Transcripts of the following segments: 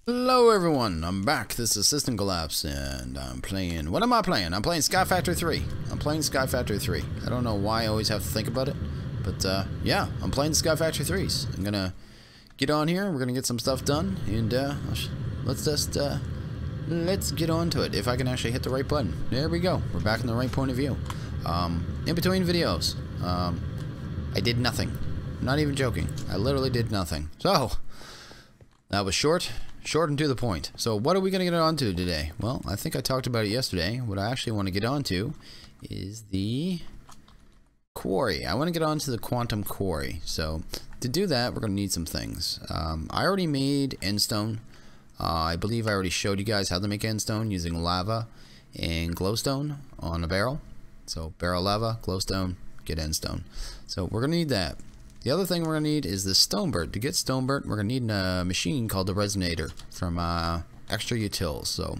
Hello everyone, I'm back. This is SystemCollapse and I'm playing... What am I playing? I'm playing Sky Factory 3. I'm playing Sky Factory 3. I don't know why I always have to think about it. But yeah, I'm playing Sky Factory 3s. I'm gonna get on here, we're gonna get some stuff done. And let's get on to it. If I can actually hit the right button. There we go. We're back in the right point of view. In between videos, I did nothing. I'm not even joking. I literally did nothing. So, that was short and to the point. So what are we going to get on to today? Well, I think I talked about it yesterday. What I actually want to get on to is the quarry. I want to get on to the Quantum Quarry. So to do that, we're going to need some things. I already made endstone. I believe I already showed you guys how to make endstone using lava and glowstone on a barrel. So barrel lava, glowstone, get endstone. So we're going to need that. The other thing we're going to need is the stone burnt. To get stone burnt, we're going to need a machine called the Resonator from Extra Utils. So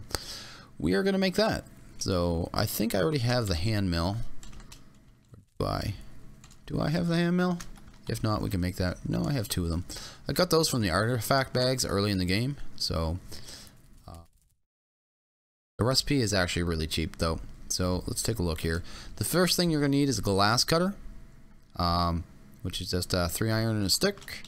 we are going to make that. So I think I already have the hand mill. Do I have the hand mill? If not, we can make that. No, I have two of them. I got those from the artifact bags early in the game. So the recipe is actually really cheap though. So let's take a look here. The first thing you're going to need is a glass cutter. Which is just 3 iron and a stick.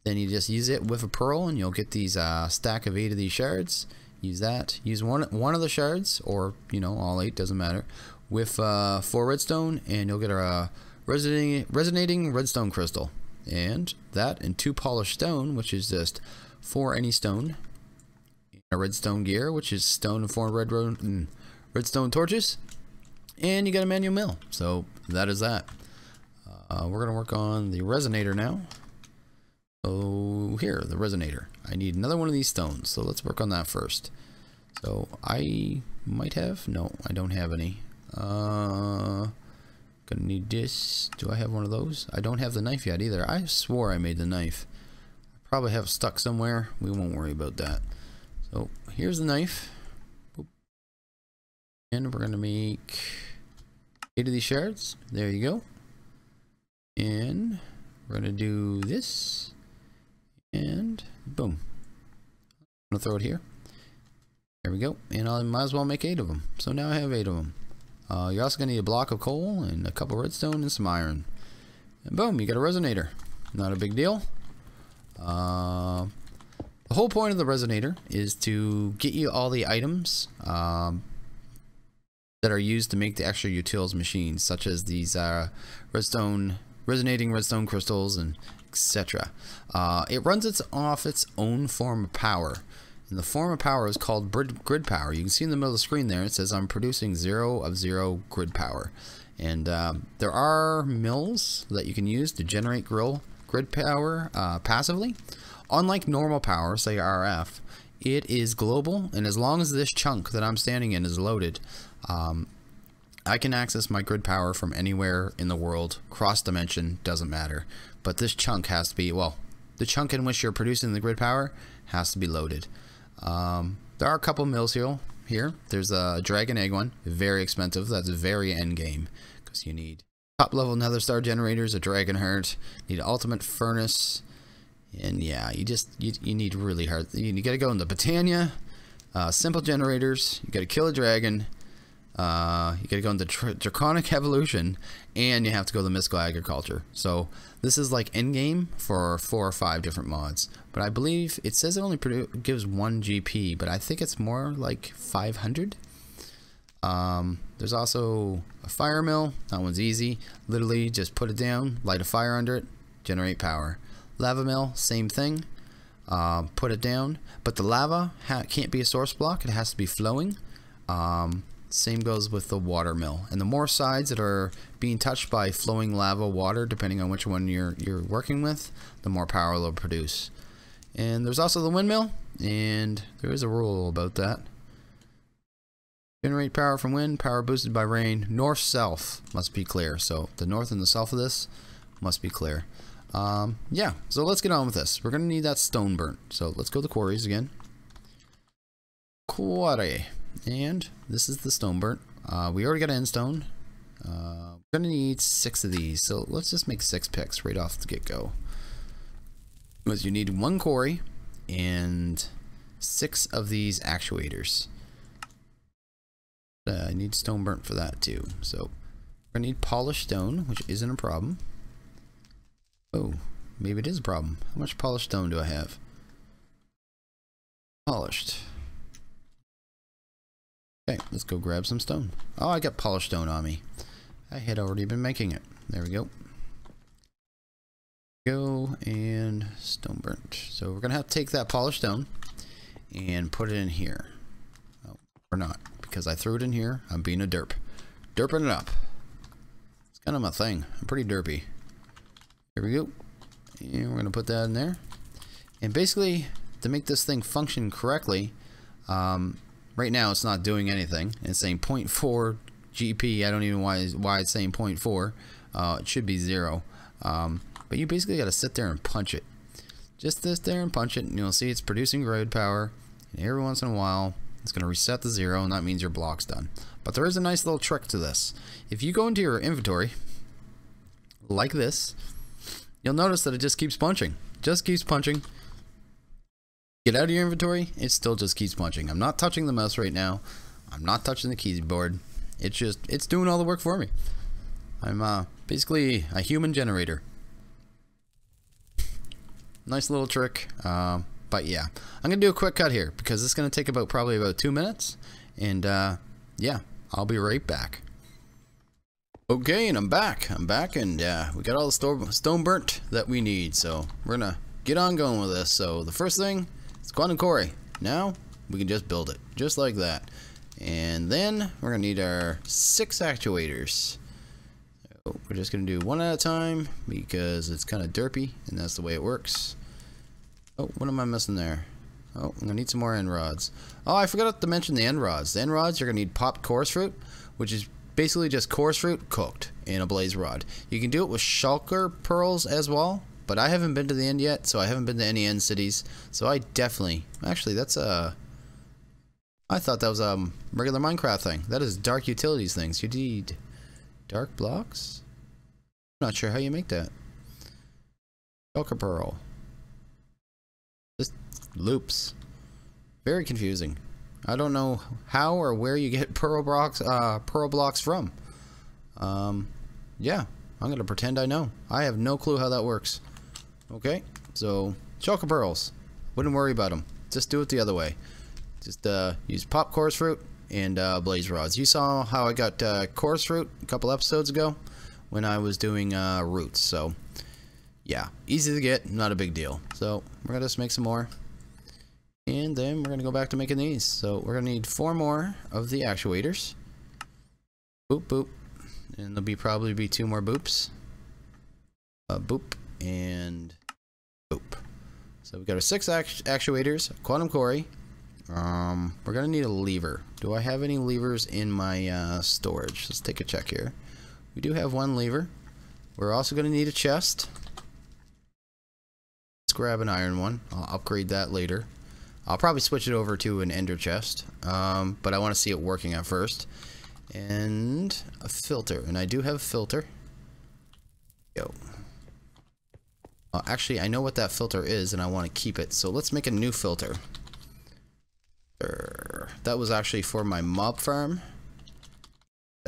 Then you just use it with a pearl and you'll get these stack of 8 of these shards. Use that. Use one of the shards, or you know, all 8, doesn't matter, with 4 redstone, and you'll get a resonating redstone crystal. And that and 2 polished stone, which is just 4 any stone. A redstone gear, which is stone and 4 redstone torches. And you got a manual mill. So that is that. We're going to work on the Resonator now. Oh, here, the Resonator. I need another one of these stones, so let's work on that first. So, I might have... No, I don't have any. Gonna need this. Do I have one of those? I don't have the knife yet either. I swore I made the knife. I probably have it stuck somewhere. We won't worry about that. So, here's the knife. And we're going to make 8 of these shards. There you go. And we're going to do this, and boom. I'm going to throw it here. There we go. And I might as well make 8 of them. So now I have 8 of them. You're also going to need a block of coal and a couple of redstone and some iron. And boom, you got a Resonator. Not a big deal. The whole point of the Resonator is to get you all the items that are used to make the extra utils machines, such as these resonating redstone crystals and etc. It runs off its own form of power, and the form of power is called grid power. You can see in the middle of the screen there it says I'm producing 0 of 0 grid power, and there are mills that you can use to generate grid power passively. Unlike normal power, say RF, it is global, and as long as this chunk that I'm standing in is loaded, I can access my grid power from anywhere in the world, cross dimension, doesn't matter. But this chunk has to be, well, the chunk in which you're producing the grid power has to be loaded. There are a couple mills here. There's a dragon egg one, very expensive. That's very end game, because you need top level nether star generators, a dragon heart, need an ultimate furnace, and yeah, you need really hard. You gotta go into Britannia, simple generators. You gotta kill a dragon. You gotta go into Draconic Evolution, and you have to go to Mystical Agriculture. So this is like endgame for 4 or 5 different mods. But I believe it says it only gives 1 GP, but I think it's more like 500. There's also a fire mill. That one's easy. Literally just put it down, light a fire under it, generate power. Lava mill, same thing. Put it down, but the lava can't be a source block. It has to be flowing. Same goes with the water mill, and the more sides that are being touched by flowing lava water, depending on which one you're working with, the more power it'll produce. And there's also the windmill, and there is a rule about that. Generate power from wind, power boosted by rain. North south must be clear, so the north and the south of this must be clear. Yeah, so let's get on with this. We're gonna need that stone burnt, so let's go to the quarries again. Quarry. And this is the stone burnt. We already got endstone. We're gonna need 6 of these, so let's just make 6 picks right off the get-go. Because you need 1 quarry and 6 of these actuators. I need stone burnt for that too. So we're gonna need polished stone, which isn't a problem. Oh, maybe it is a problem. How much polished stone do I have? Polished. Okay, let's go grab some stone. Oh, I got polished stone on me. I had already been making it. There we go. Go and stone burnt. So we're gonna have to take that polished stone and put it in here. Oh, or not, because I threw it in here. I'm being a derp. Derping it up. It's kind of my thing. I'm pretty derpy. Here we go. And we're gonna put that in there. And basically, to make this thing function correctly, right now it's not doing anything. It's saying 0.4 GP. I don't even know why it's saying 0.4. It should be 0. But you basically got to sit there and punch it. Just sit there and punch it, and you'll see it's producing grid power. And every once in a while, it's going to reset to 0, and that means your block's done. But there is a nice little trick to this. If you go into your inventory, like this, you'll notice that it just keeps punching. Just keeps punching. Get out of your inventory, it still just keeps punching. I'm not touching the mouse right now. I'm not touching the keyboard. It's doing all the work for me. I'm basically a human generator. Nice little trick. But yeah, I'm gonna do a quick cut here because it's gonna take probably about 2 minutes. And yeah, I'll be right back. Okay, and I'm back. And we got all the stone burnt that we need. So we're gonna get on going with this. So the first thing, it's Quantum Quarry. Now we can just build it, just like that. And then we're gonna need our 6 actuators. So we're just gonna do one at a time because it's kind of derpy, and that's the way it works. Oh, what am I missing there? Oh, I'm gonna need some more end rods. Oh, I forgot to mention the end rods. The end rods, you're gonna need popped chorus fruit, which is basically just chorus fruit cooked in a blaze rod. You can do it with shulker pearls as well. But I haven't been to the end yet, so I haven't been to any end cities. So I definitely... Actually, that's a... I thought that was a regular Minecraft thing. That is dark utilities things. You need dark blocks? I'm not sure how you make that. Shulker pearl. Just loops. Very confusing. I don't know how or where you get pearl blocks from. Yeah, I'm going to pretend I know. I have no clue how that works. Okay, so shulker pearls, wouldn't worry about them. Just do it the other way. Just use pop chorus fruit and blaze rods. You saw how I got chorus fruit a couple episodes ago when I was doing roots. So yeah, easy to get, not a big deal. So we're gonna just make some more, and then we're gonna go back to making these. So we're gonna need 4 more of the actuators. Boop boop, and there'll probably be 2 more boops. Boop and boop. So we got our 6 actuators, Quantum Quarry. We're gonna need a lever. Do I have any levers in my storage? Let's take a check here. We do have 1 lever. We're also gonna need a chest. Let's grab an iron one. I'll upgrade that later. I'll probably switch it over to an ender chest, but I want to see it working at first. And a filter, and I do have a filter. Yo. Actually, I know what that filter is, and I want to keep it. So let's make a new filter. That was actually for my mob farm.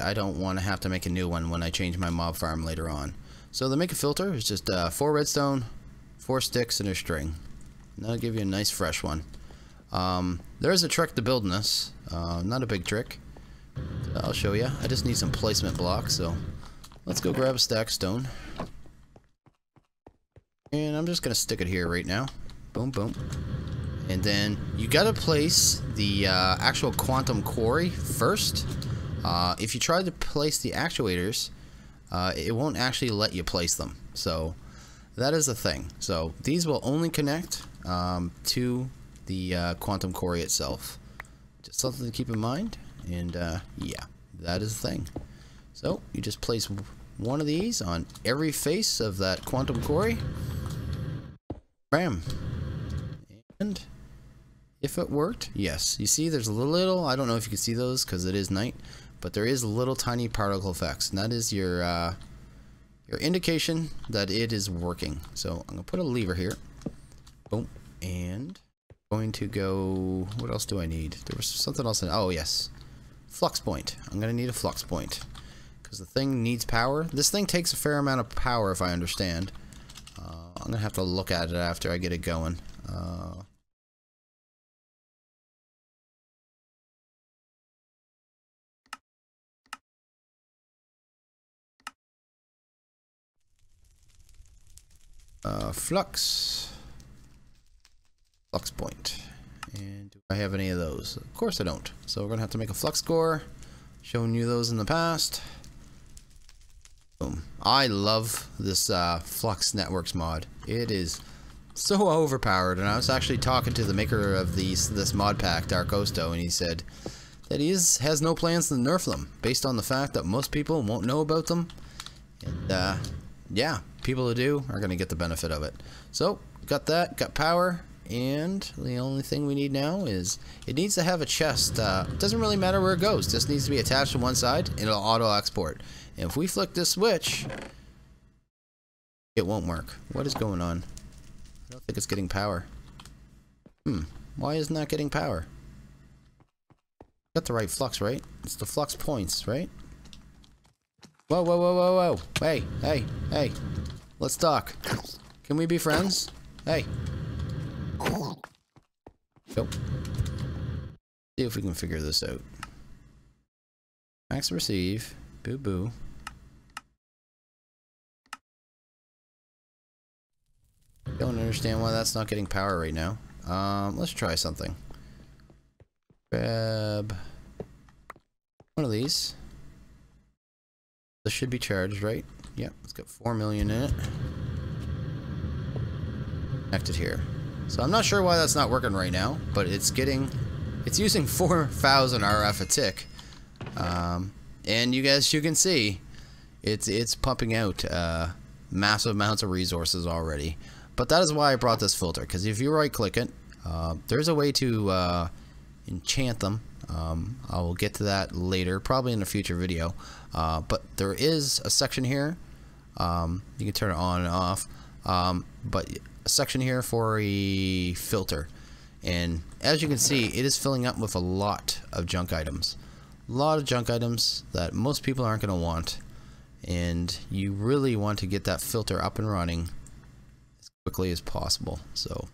I don't want to have to make a new one when I change my mob farm later on. So to make a filter, it's just 4 redstone, 4 sticks, and a string. And that'll give you a nice fresh one. There is a trick to building this. Not a big trick. I'll show you. I just need some placement blocks, so let's go grab a stack of stone. And I'm just gonna stick it here right now. Boom, boom. And then you gotta place the actual Quantum Quarry first. If you try to place the actuators, it won't actually let you place them. So that is the thing. So these will only connect to the Quantum Quarry itself. Just something to keep in mind. And yeah, that is the thing. So you just place one of these on every face of that Quantum Quarry. Bam. And if it worked, yes. You see there's a little, I don't know if you can see those because it is night, but there is little tiny particle effects, and that is your indication that it is working. So I'm gonna put a lever here. Boom. And Going to go... What else do I need? There was something else in... Oh, yes. Flux point. I'm going to need a flux point. Because the thing needs power. This thing takes a fair amount of power, if I understand. I'm going to have to look at it after I get it going. Flux point. And do I have any of those? Of course I don't. So we're gonna have to make a flux core. Shown you those in the past. Boom. I love this Flux Networks mod. It is so overpowered, and I was actually talking to the maker of this mod pack, Dark Osto, and he said that he has no plans to nerf them, based on the fact that most people won't know about them. And yeah, people who do are going to get the benefit of it. So, got that, got power, and the only thing we need now is it needs to have a chest. It doesn't really matter where it goes, just needs to be attached to one side, and it'll auto export. And if we flick this switch, it won't work. What is going on? I don't think it's getting power. Why isn't that getting power? Got the right flux, right? It's the flux points, right? Whoa, whoa, whoa, whoa, whoa. Hey, hey, hey. Let's talk. Can we be friends? Hey. Go. See if we can figure this out. Max receive. Boo boo. Don't understand why that's not getting power right now. Let's try something. Grab one of these. This should be charged, right? Yep, it's got 4 million in it. Connected here. So I'm not sure why that's not working right now, but it's using 4,000 RF a tick. And you can see, it's pumping out massive amounts of resources already. But that is why I brought this filter, because if you right click it, there's a way to enchant them. I will get to that later, probably in a future video. But there is a section here. You can turn it on and off. But a section here for a filter. And as you can see, it is filling up with a lot of junk items. A lot of junk items that most people aren't going to want. And you really want to get that filter up and running as quickly as possible. So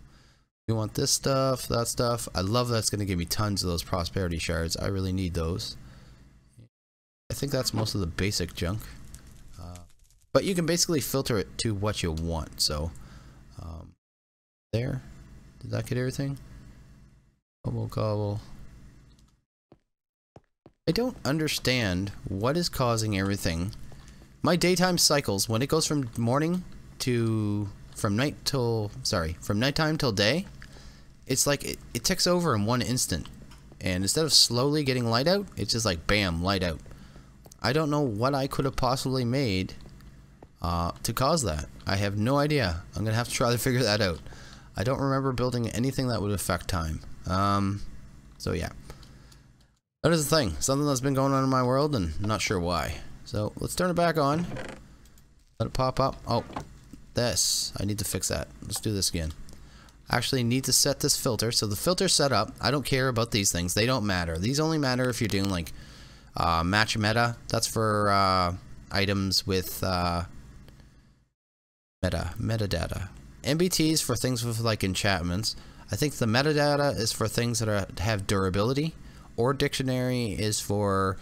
you want this stuff, that stuff. I love that it's going to give me tons of those prosperity shards. I really need those. I think that's most of the basic junk. But you can basically filter it to what you want. So there. Did that get everything? Cobble. I don't understand what is causing everything. My daytime cycles, when it goes from nighttime till day, it's like it ticks over in one instant. And instead of slowly getting light out, it's just like bam, light out. I don't know what I could have possibly made to cause that. I have no idea. I'm gonna have to try to figure that out. I don't remember building anything that would affect time. So yeah. That is the thing. Something that's been going on in my world and I'm not sure why. So let's turn it back on. Let it pop up. Oh, this. I need to fix that. Let's do this again. I actually need to set this filter. So the filter's set up. I don't care about these things. They don't matter. These only matter if you're doing like match meta. That's for items with metadata. MBTs for things with like enchantments. I think the metadata is for things that have durability. Or dictionary is for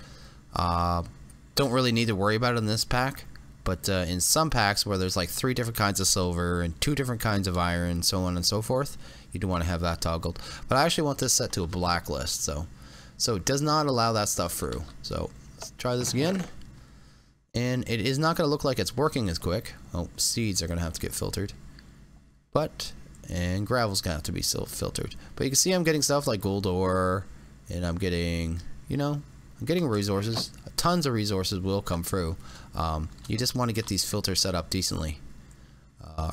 don't really need to worry about it in this pack, but in some packs where there's like 3 different kinds of silver and 2 different kinds of iron, so on and so forth, you do want to have that toggled. But I actually want this set to a blacklist, so it does not allow that stuff through. So let's try this again, and it is not going to look like it's working as quick. Oh, seeds are going to have to get filtered, and gravel's going to have to be still filtered. But you can see I'm getting stuff like gold ore. And I'm getting, I'm getting resources. Tons of resources will come through. You just want to get these filters set up decently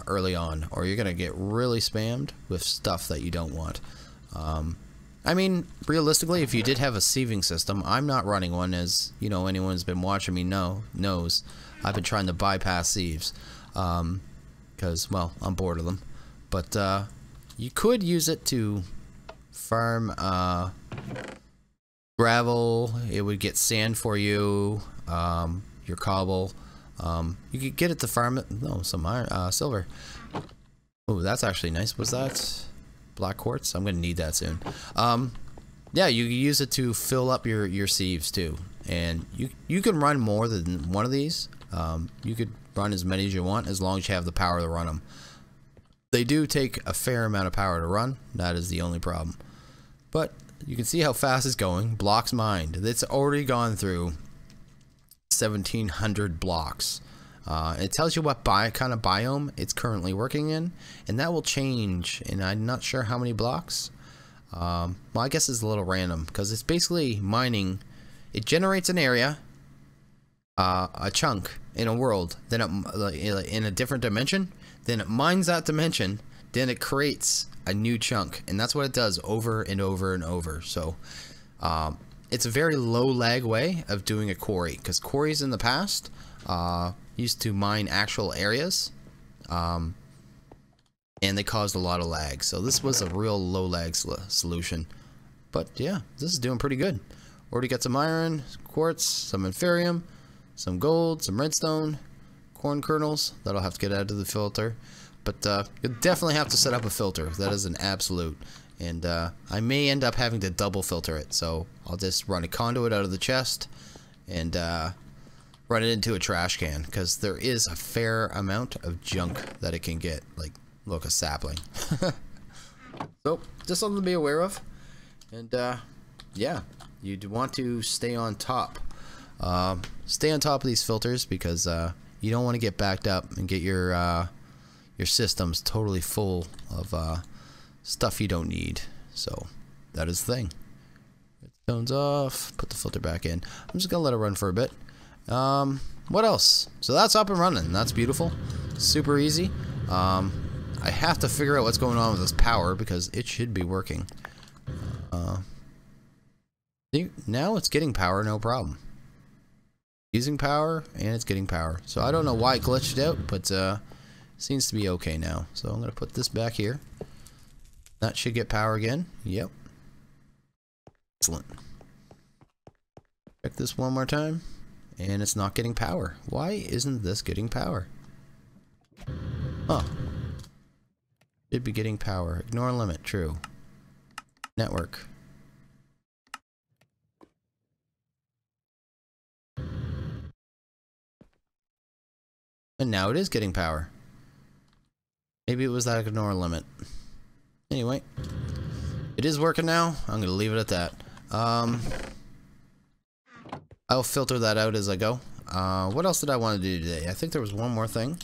early on, or you're going to get really spammed with stuff that you don't want. I mean, realistically, if you did have a sieving system, I'm not running one, as anyone who's been watching me knows. I've been trying to bypass sieves because, well, I'm bored of them. But you could use it to farm gravel. It would get sand for you. Your cobble. You could get it to farm it. No, some iron, silver. Oh, that's actually nice. Was that black quartz? I'm gonna need that soon. Yeah, you can use it to fill up your sieves too, and you can run more than one of these. You could run as many as you want as long as you have the power to run them. They do take a fair amount of power to run. That is the only problem. But you can see how fast it's going. Blocks mined. It's already gone through 1,700 blocks. It tells you what kind of biome it's currently working in, and that will change. And I'm not sure how many blocks. Well, I guess it's a little random because it's basically mining. It generates an area, a chunk in a world, then it, in a different dimension. Then it mines that dimension. Then it creates a new chunk, and that's what it does over and over and over. So it's a very low lag way of doing a quarry, because quarries in the past used to mine actual areas, and they caused a lot of lag. So this was a real low lag solution. But yeah, this is doing pretty good. Already got some iron, quartz, some inferium, some gold, some redstone, corn kernels that'll have to get out of the filter. But you'll definitely have to set up a filter. That is an absolute. And I may end up having to double filter it. So I'll just run a conduit out of the chest and run it into a trash can, because there is a fair amount of junk that it can get. Like, look, a sapling. So just something to be aware of. And yeah, you'd want to stay on top. Stay on top of these filters, because you don't want to get backed up and get your system's totally full of stuff you don't need. So that is the thing. Redstone's off. Put the filter back in. I'm just gonna let it run for a bit. What else? So that's up and running. That's beautiful. Super easy. I have to figure out what's going on with this power, because it should be working. Now it's getting power, no problem. Using power, and it's getting power. So I don't know why it glitched out, but seems to be okay now. So I'm going to put this back here. That should get power again. Yep. Excellent. Check this one more time. And it's not getting power. Why isn't this getting power? Huh. Should be getting power. Ignore limit. True. Network. And now it is getting power. Maybe it was that ignore limit. Anyway, it is working now. I'm going to leave it at that. I'll filter that out as I go. What else did I want to do today? I think there was one more thing.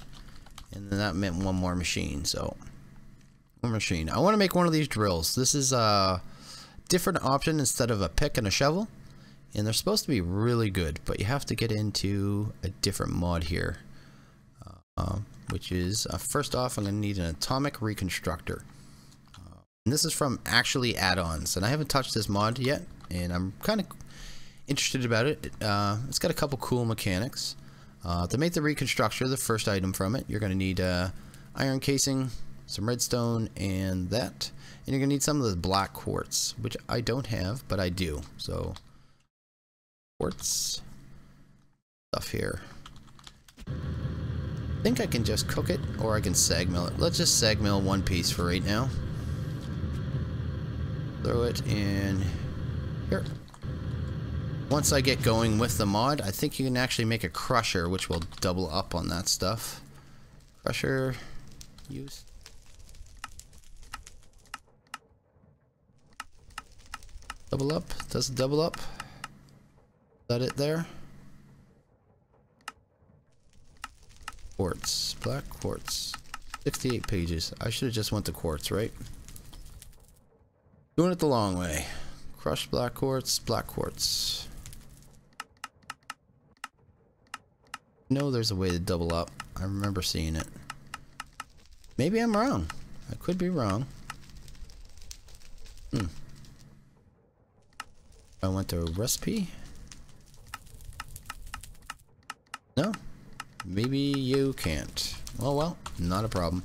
And then that meant one more machine. So, one machine. I want to make one of these drills. This is a different option instead of a pick and a shovel. And they're supposed to be really good. But you have to get into a different mod here. Which is, first off, I'm going to need an Atomic Reconstructor. And this is from actually add-ons. And I haven't touched this mod yet. And I'm kind of interested about it. It's got a couple cool mechanics. To make the Reconstructor, the first item from it, you're going to need iron casing, some redstone, and that. And you're going to need some of the black quartz, which I don't have, but I do. So, quartz stuff here. I think I can just cook it, or I can sag mill it. Let's just sag mill one piece for right now. Throw it in here. Once I get going with the mod, I think you can actually make a crusher, which will double up on that stuff. Crusher, use. Double up, does it double up? Is that it there? Quartz, black quartz, 68 pages. I should have just went to quartz, right? Doing it the long way. Crushed black quartz, black quartz. No, there's a way to double up. I remember seeing it. Maybe I'm wrong. I could be wrong. I went to recipe. No. Maybe you can't. Well, not a problem.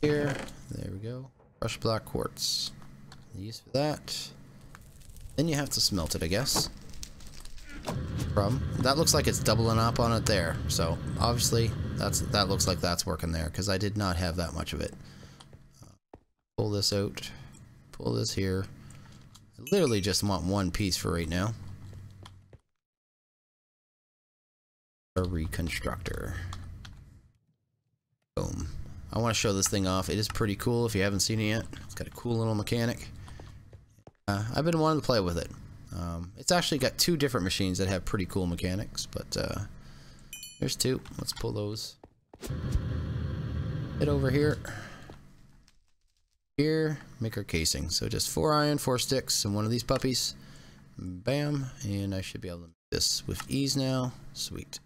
Here, there we go. Crushed black quartz. Use for that. Then you have to smelt it, I guess. That looks like it's doubling up on it there. So obviously that looks like that's working there because I did not have that much of it. Pull this out. Pull this here. I literally just want one piece for right now. A Reconstructor. Boom. I want to show this thing off. It is pretty cool if you haven't seen it yet. It's got a cool little mechanic. I've been wanting to play with it. It's actually got two different machines that have pretty cool mechanics, but there's two. Let's pull those. Head over here. Here, make our casing. So just 4 iron, 4 sticks, and one of these puppies. Bam, and I should be able to make this with ease now. Sweet.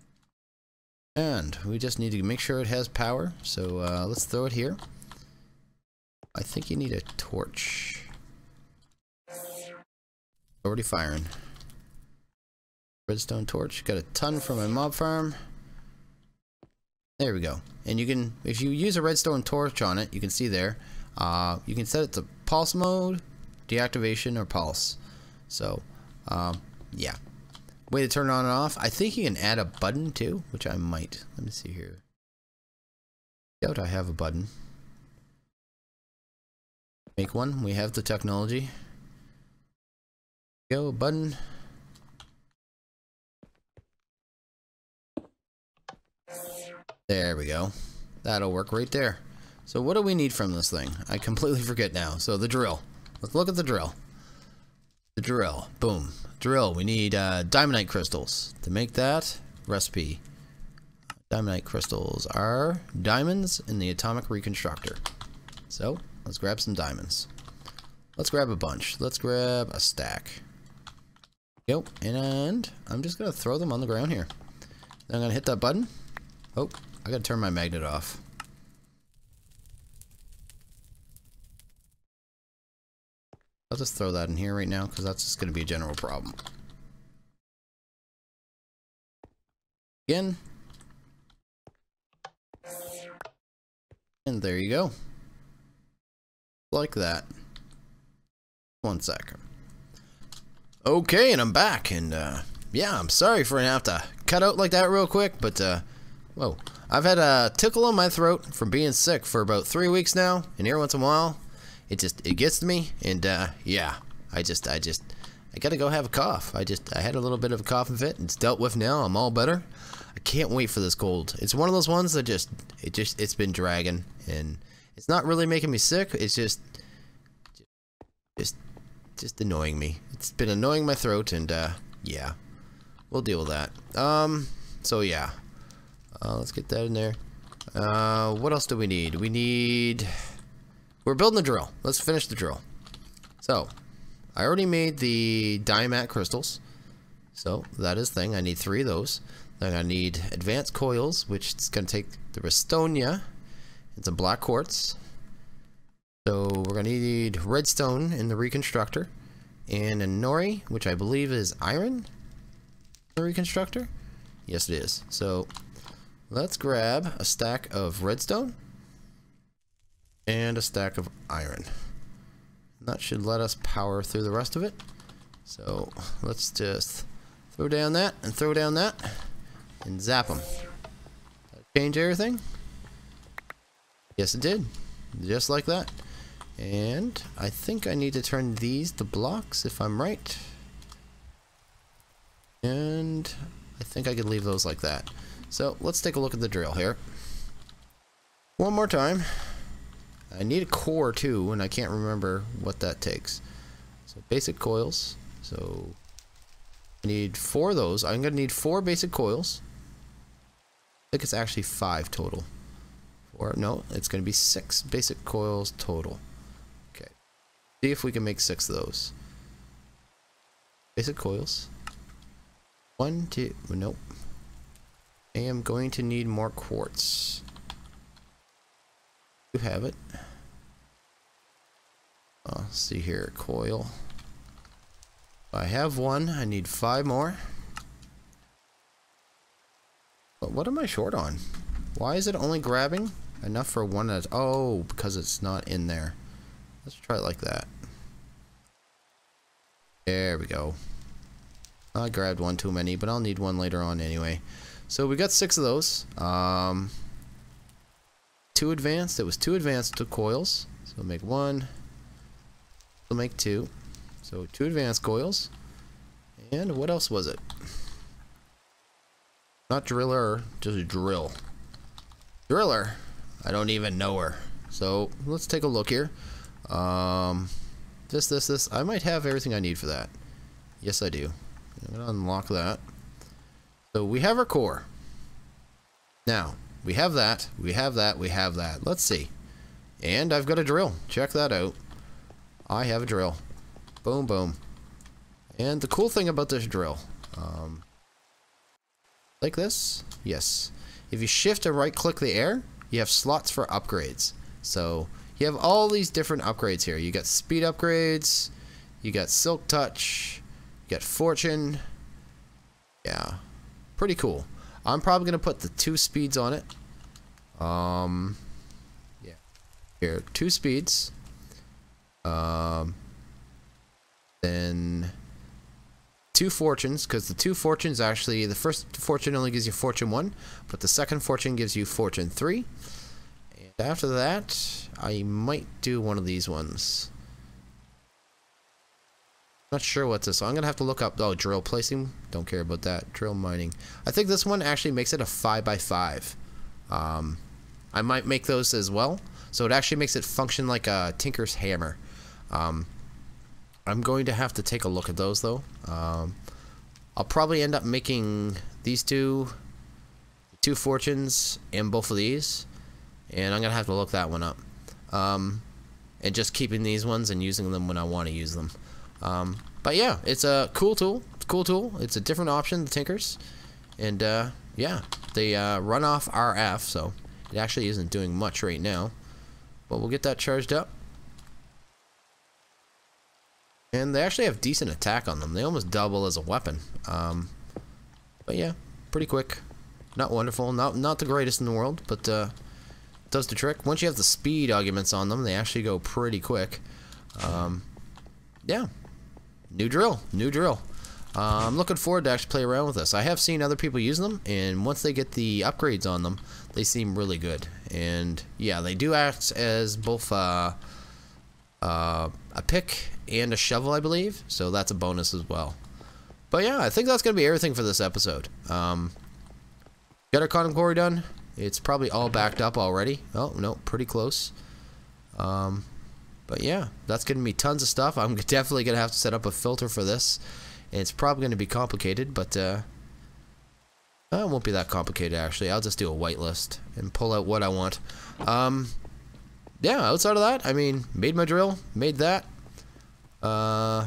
And we just need to make sure it has power. So let's throw it here. I think you need a torch. Already firing. Redstone torch. Got a ton from my mob farm. There we go. And you can, if you use a redstone torch on it, you can see there, you can set it to pulse mode, deactivation, or pulse. So, yeah. Way to turn it on and off. I think you can add a button too, which I might. Let me see here. Doubt I have a button. Make one. We have the technology. Go, button. There we go. That'll work right there. So what do we need from this thing? I completely forget now. So the drill. Let's look at the drill. The drill. Boom. Drill. We need diamondite crystals. To make that, recipe. Diamondite crystals are diamonds in the Atomic Reconstructor. So let's grab some diamonds. Let's grab a bunch. Let's grab a stack. Yep, and I'm just gonna throw them on the ground here. Then I'm gonna hit that button. Oh, I gotta turn my magnet off. I'll just throw that in here right now because that's just gonna be a general problem. Again. And there you go. Like that. 1 second. Okay, and I'm back, and yeah, I'm sorry for having to cut out like that real quick, but whoa, I've had a tickle in my throat from being sick for about 3 weeks now, and every once in a while, it gets to me, and yeah, I gotta go have a cough. I had a little bit of a coughing fit, and it's dealt with now. I'm all better. I can't wait for this cold. It's one of those ones that it's been dragging, and it's not really making me sick. It's just annoying me. It's been annoying my throat, and yeah, we'll deal with that. So yeah, let's get that in there. What else do we need? We're building the drill. Let's finish the drill. So I already made the diamond crystals, so that is thing. I need 3 of those. Then I need advanced coils, which is going to take the Restonia and some black quartz. So we're going to need redstone in the Reconstructor, and a nori, which I believe is iron, the Reconstructor. Yes, it is. So let's grab a stack of redstone and a stack of iron. That should let us power through the rest of it. So let's just throw down that and throw down that and zap them. Change everything? Yes, it did. Just like that. And I think I need to turn these to blocks if I'm right. And I think I could leave those like that. So let's take a look at the drill here. One more time. I need a core too, and I can't remember what that takes. So basic coils. So I need 4 of those. I'm going to need 4 basic coils. I think it's actually 5 total. No, it's going to be 6 basic coils total. Okay. See if we can make 6 of those. Basic coils. 1, 2, nope. I am going to need more quartz. You have it. Let's see here, coil. I have 1. I need 5 more. But what am I short on? Why is it only grabbing enough for 1 at? Oh, because it's not in there. Let's try it like that. There we go. I grabbed one too many, but I'll need one later on anyway. So we got 6 of those. 2 advanced. It was 2 advanced to coils. So we'll make 1. We'll make 2. So 2 advanced coils. And what else was it? Not driller, just drill. Driller. I don't even know her. So let's take a look here. This. I might have everything I need for that. Yes, I do. I'm gonna unlock that. So we have our core. Now we have that. We have that. We have that. Let's see. And I've got a drill. Check that out. I have a drill. Boom, boom. And the cool thing about this drill, like this, yes. If you shift and right click the air, you have slots for upgrades. So you have all these different upgrades here. You got speed upgrades, you got silk touch, you got fortune. Yeah, pretty cool. I'm probably gonna put the 2 speeds on it. Yeah, here 2 speeds. Then 2 fortunes, because the 2 fortunes actually, the first fortune only gives you fortune 1, but the second fortune gives you fortune 3. And after that, I might do one of these ones. Not sure what this. So I'm gonna have to look up. Oh, drill placing. Don't care about that. Drill mining. I think this one actually makes it a 5x5. I might make those as well. So it actually makes it function like a tinker's hammer. I'm going to have to take a look at those though. I'll probably end up making these 2 fortunes and both of these, and I'm gonna have to look that one up. And just keeping these ones and using them when I want to use them. But yeah, it's a cool tool. It's a cool tool. It's a different option, the tinkers, and yeah, they run off RF, so it actually isn't doing much right now. But we'll get that charged up. And they actually have decent attack on them. They almost double as a weapon. But yeah, pretty quick. Not wonderful. Not the greatest in the world, but does the trick. Once you have the speed augments on them, they actually go pretty quick. Yeah. New drill. New drill. I'm looking forward to actually play around with this. I have seen other people use them, and once they get the upgrades on them, they seem really good. And yeah, they do act as both a pick and a shovel, I believe, so that's a bonus as well. But yeah, I think that's gonna be everything for this episode. Got our Quantum Quarry done. It's probably all backed up already. Oh no, pretty close. But yeah, that's gonna be tons of stuff. I'm definitely gonna have to set up a filter for this, and it's probably gonna be complicated, but it won't be that complicated actually. I'll just do a whitelist and pull out what I want. Yeah, outside of that, I mean, made my drill, made that,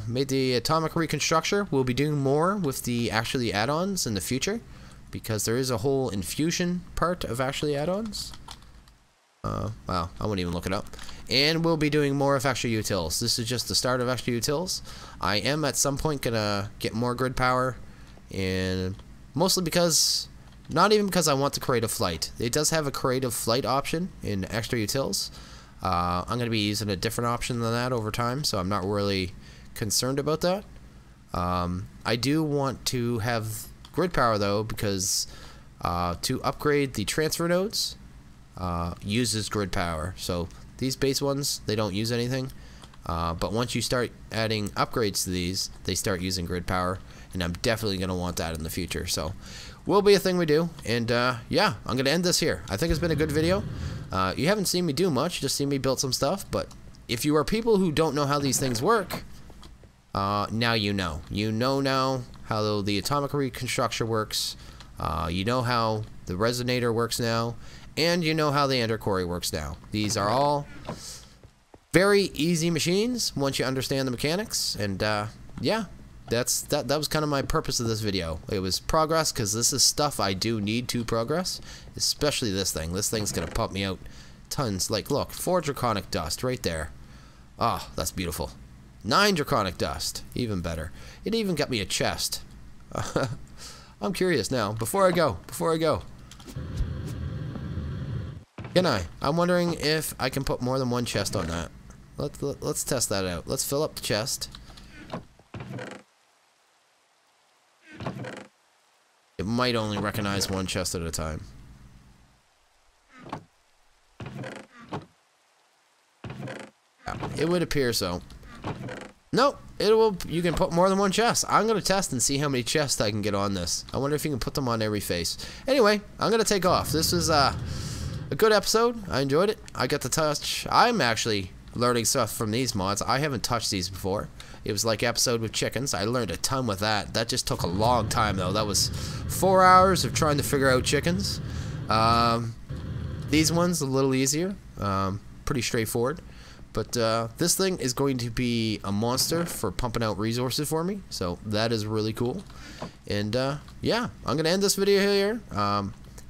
made the Atomic Reconstructor. We'll be doing more with the actually add-ons in the future, because there is a whole infusion part of actually add-ons. Wow, I won't even look it up. And we'll be doing more of actual utils. This is just the start of actual utils. I am at some point gonna get more grid power, and mostly because, not even because I want to create a flight. It does have a creative flight option in extra utils. I'm going to be using a different option than that over time, so I'm not really concerned about that. I do want to have grid power though, because to upgrade the transfer nodes uses grid power. So these base ones, they don't use anything, but once you start adding upgrades to these, they start using grid power, and I'm definitely going to want that in the future. So will be a thing we do. And yeah, I'm going to end this here. I think it's been a good video. You haven't seen me do much, just seen me build some stuff, but if you are people who don't know how these things work, now you know. You know now how the Atomic Reconstructor works, you know how the Resonator works now, and you know how the Ender Quarry works now. These are all very easy machines once you understand the mechanics, and yeah, that was kind of my purpose of this video. It was progress, because this is stuff I do need to progress, especially this thing. This thing's gonna pump me out tons. Like, look, 4 draconic dust right there. Oh, that's beautiful. 9 draconic dust, even better. It even got me a chest. I'm curious now. Before I go, can I? I'm wondering if I can put more than one chest on that. Let's test that out. Let's fill up the chest. It might only recognize one chest at a time. Yeah, it would appear so. Nope, it will. You can put more than one chest. I'm gonna test and see how many chests I can get on this. I wonder if you can put them on every face. Anyway, I'm gonna take off. This is a good episode. I enjoyed it. I got to touch. I'm actually learning stuff from these mods. I haven't touched these before. It was like episode with chickens. I learned a ton with that. That just took a long time though. That was 4 hours of trying to figure out chickens. These ones a little easier. Pretty straightforward. But this thing is going to be a monster for pumping out resources for me. So that is really cool. And yeah, I'm going to end this video here.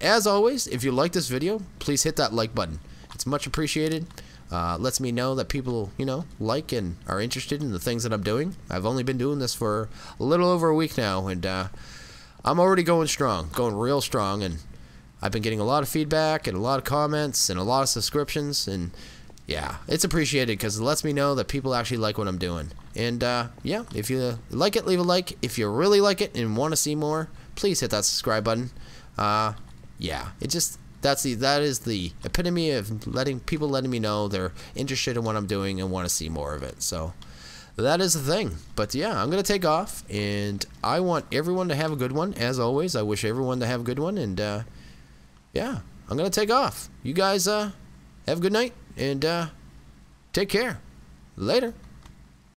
As always, if you like this video, please hit that like button. It's much appreciated. Lets me know that people, you know, like and are interested in the things that I'm doing. I've only been doing this for a little over a week now. And I'm already going strong. Going real strong. And I've been getting a lot of feedback and a lot of comments and a lot of subscriptions. And yeah, it's appreciated because it lets me know that people actually like what I'm doing. And yeah, if you like it, leave a like. If you really like it and want to see more, please hit that subscribe button. Yeah, it just that is the epitome of letting me know they're interested in what I'm doing and want to see more of it. So that is the thing. But yeah, I'm gonna take off, and I want everyone to have a good one. As always, I wish everyone to have a good one. And yeah, I'm gonna take off. You guys have a good night. And take care. Later.